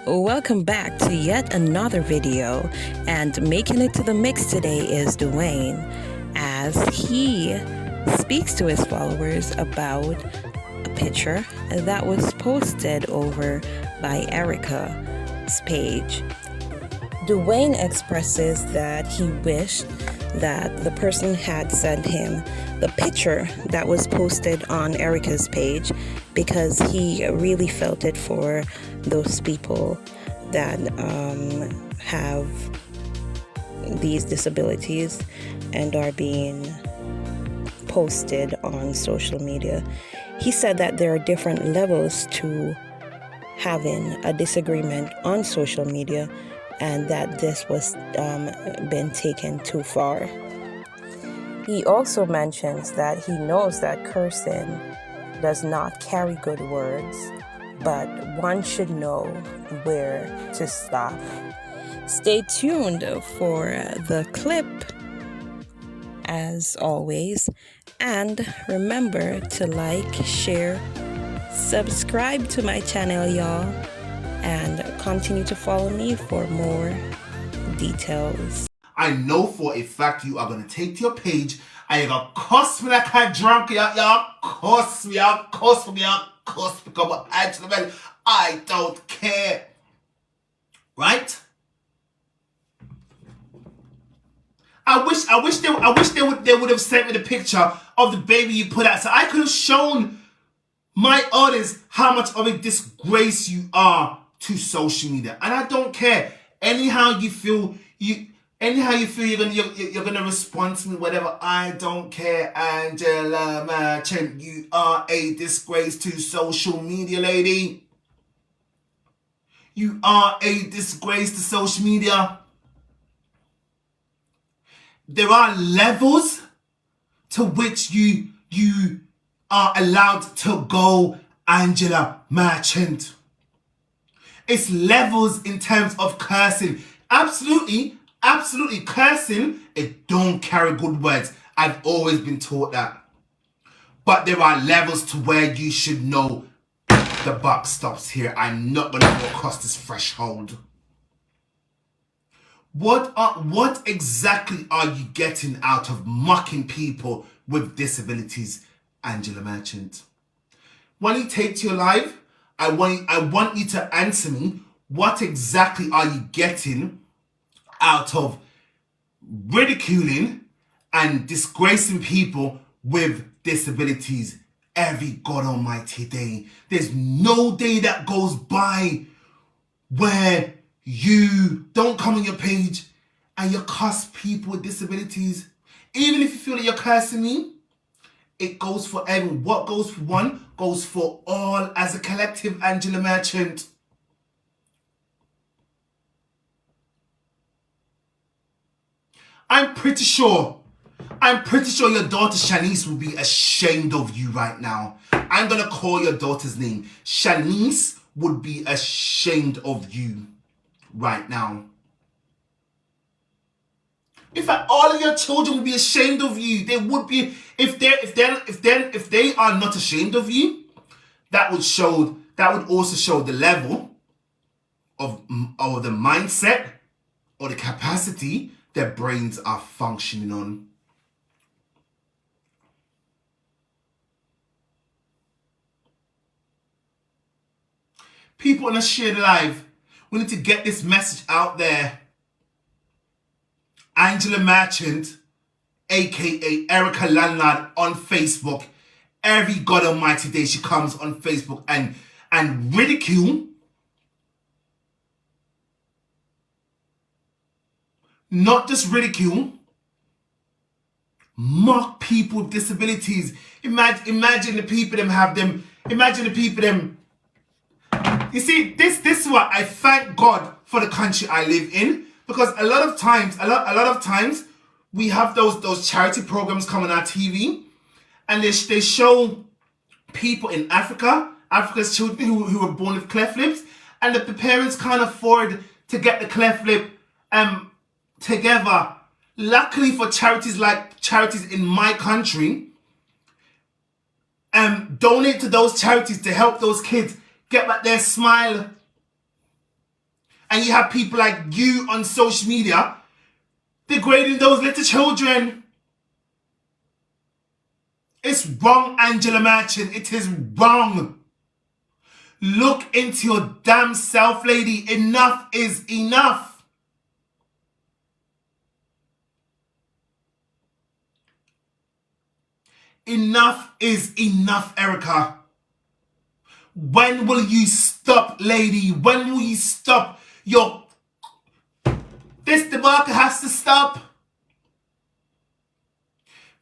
Welcome back to yet another video, and making it to the mix today is Dwayne, as he speaks to his followers about a picture that was posted over by Erica's page. Dwayne expresses that he wished that the person had sent him the picture that was posted on Erica's page because he really felt it for those people that have these disabilities and are being posted on social media. He said that there are different levels to having a disagreement on social media, and that this was been taken too far. He also mentions that he knows that cursing does not carry good words, but one should know where to stop. Stay tuned for the clip, as always, and remember to like, share, subscribe to my channel, y'all, and continue to follow me for more details. I know for a fact you are going to take to your page and you're going to cuss me like a drunk. Y'all cuss me, because what Angela Melly, I don't care. Right? I wish they would have sent me the picture of the baby you put out, so I could have shown my audience how much of a disgrace you are to social media. And I don't care. Anyhow you feel you're gonna respond to me, whatever. I don't care, Angela Merchant. You are a disgrace to social media, lady. You are a disgrace to social media. There are levels to which you are allowed to go, Angela Merchant. It's levels in terms of cursing. Absolutely cursing, it don't carry good words. I've always been taught that. But there are levels to where you should know the buck stops here. I'm not going to go across this threshold. What exactly are you getting out of mocking people with disabilities, Angela Merchant? When you take to your live, I want you to answer me. What exactly are you getting out of ridiculing and disgracing people with disabilities every God almighty day? There's no day that goes by where you don't come on your page and you cuss people with disabilities. Even if you feel that you're cursing me, it goes for everyone. What goes for one goes for all as a collective, Angela Merchant. I'm pretty sure your daughter Shanice will be ashamed of you right now. I'm going to call your daughter's name. Shanice would be ashamed of you right now. In fact, all of your children will be ashamed of you. They would be, if they are not ashamed of you, that would also show the level of the mindset or the capacity their brains are functioning on. People in a shared live, we need to get this message out there. Angela Merchant, aka Erica Landlawd, on Facebook. Every God almighty day she comes on Facebook and ridicule, not just ridicule, mock people with disabilities. Imagine the people them. You see, this is why I thank God for the country I live in, because a lot of times we have those charity programs come on our TV, and they show people in Africa's children who were born with cleft lips, and the parents can't afford to get the cleft lip together. Luckily for charities in my country, donate to those charities to help those kids get back their smile. And you have people like you on social media degrading those little children. It's wrong, Angela Merchant. It is wrong. Look into your damn self, lady. Enough is enough. Enough is enough, Erica. When will you stop, lady? When will you stop your... This debacle has to stop.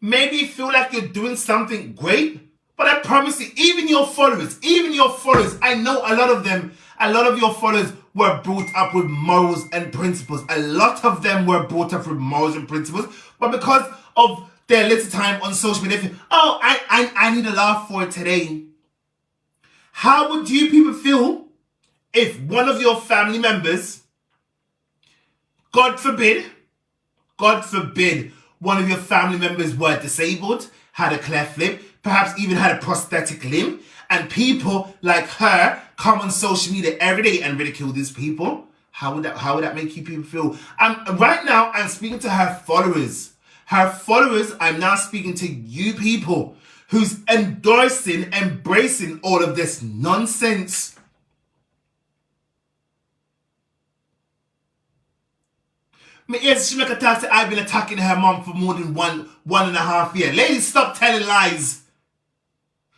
Maybe you feel like you're doing something great, but I promise you, even your followers, I know a lot of your followers were brought up with morals and principles. A lot of them were brought up with morals and principles, but because of their little time on social media, they feel, oh, I need a laugh for it today. How would you people feel if one of your family members, God forbid, one of your family members were disabled, had a cleft lip, perhaps even had a prosthetic limb, and people like her come on social media every day and ridicule these people? How would that make you people feel? Right now, I'm speaking to her followers. I'm now speaking to you people who's embracing all of this nonsense. I've been attacking her mom for more than one and a half years. Ladies, stop telling lies.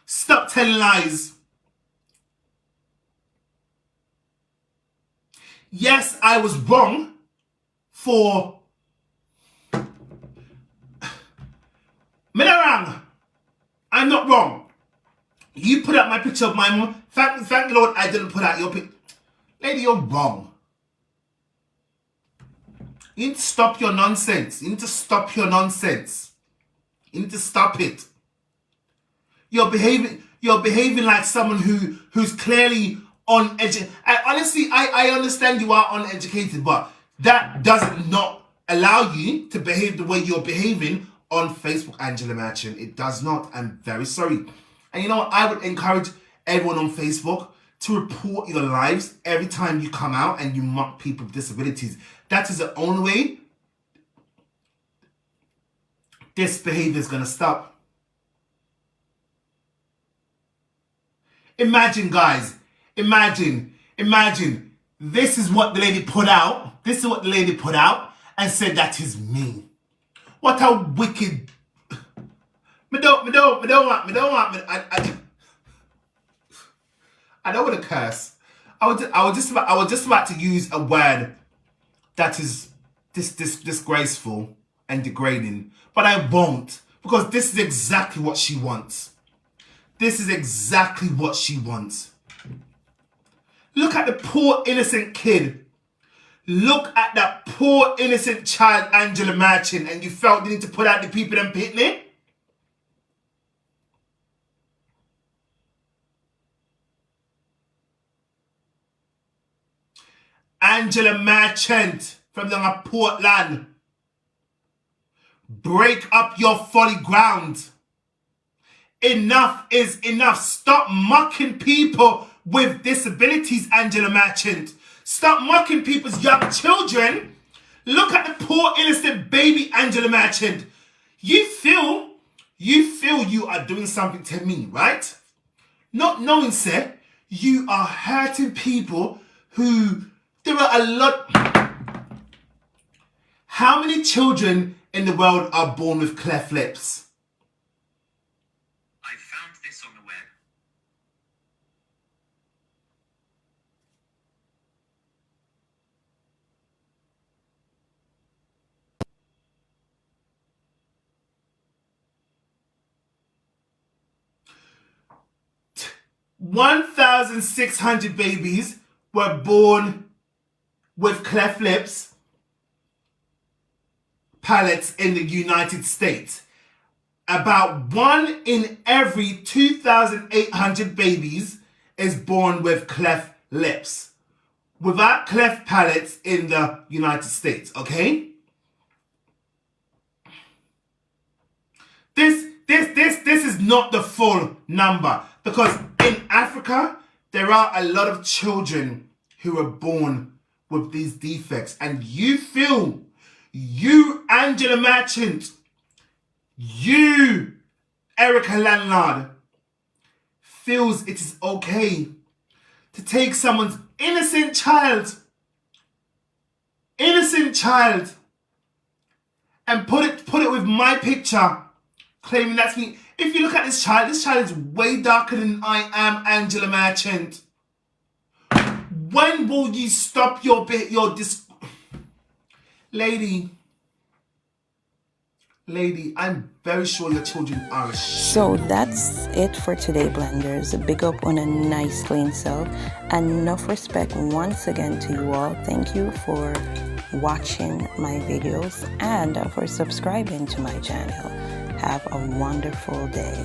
Stop telling lies. Yes, I was wrong for... Minarang, I'm not wrong. You put up my picture of my mom. Thank the Lord I didn't put out your picture. Lady, you're wrong. You need to stop your nonsense. You need to stop your nonsense. You need to stop it. You're behaving like someone who's clearly uneducated. Honestly, I understand you are uneducated, but that doesn't not allow you to behave the way you're behaving on Facebook, Angela Merchant. It does not. I'm very sorry. And you know what? I would encourage everyone on Facebook to report your lives every time you come out and you mock people with disabilities. That is the only way this behavior is going to stop. Imagine, guys. Imagine. This is what the lady put out. And said that is me. What a wicked... I don't want to curse. I was just about to use a word that is disgraceful and degrading, but I won't, because this is exactly what she wants. This is exactly what she wants. Look at the poor innocent kid. Look at that poor innocent child, Angela Merchant, and you felt the need to put out the people and picnic? Angela Merchant from the Portland. Break up your folly ground. Enough is enough. Stop mocking people with disabilities, Angela Merchant. Stop mocking people's young children. Look at the poor innocent baby, Angela Merchant. You feel you are doing something to me, right? Not knowing, sir, you are hurting people who... There are a lot... How many children in the world are born with cleft lips? I found this on the web. 1,600 babies were born with cleft lips, palates in the United States. About 1 in every 2,800 babies is born with cleft lips, without cleft palates in the United States, okay? This is not the full number, because in Africa, there are a lot of children who are born with these defects, and you feel, you Angela Merchant, you Erica Landlawd, feels it is okay to take someone's innocent child, and put it with my picture, claiming that's me. If you look at this child is way darker than I am, Angela Merchant. When will you stop Lady, I'm very sure your children are a shit. So that's it for today, blenders. Big up on a nice clean self. Enough respect once again to you all. Thank you for watching my videos and for subscribing to my channel. Have a wonderful day.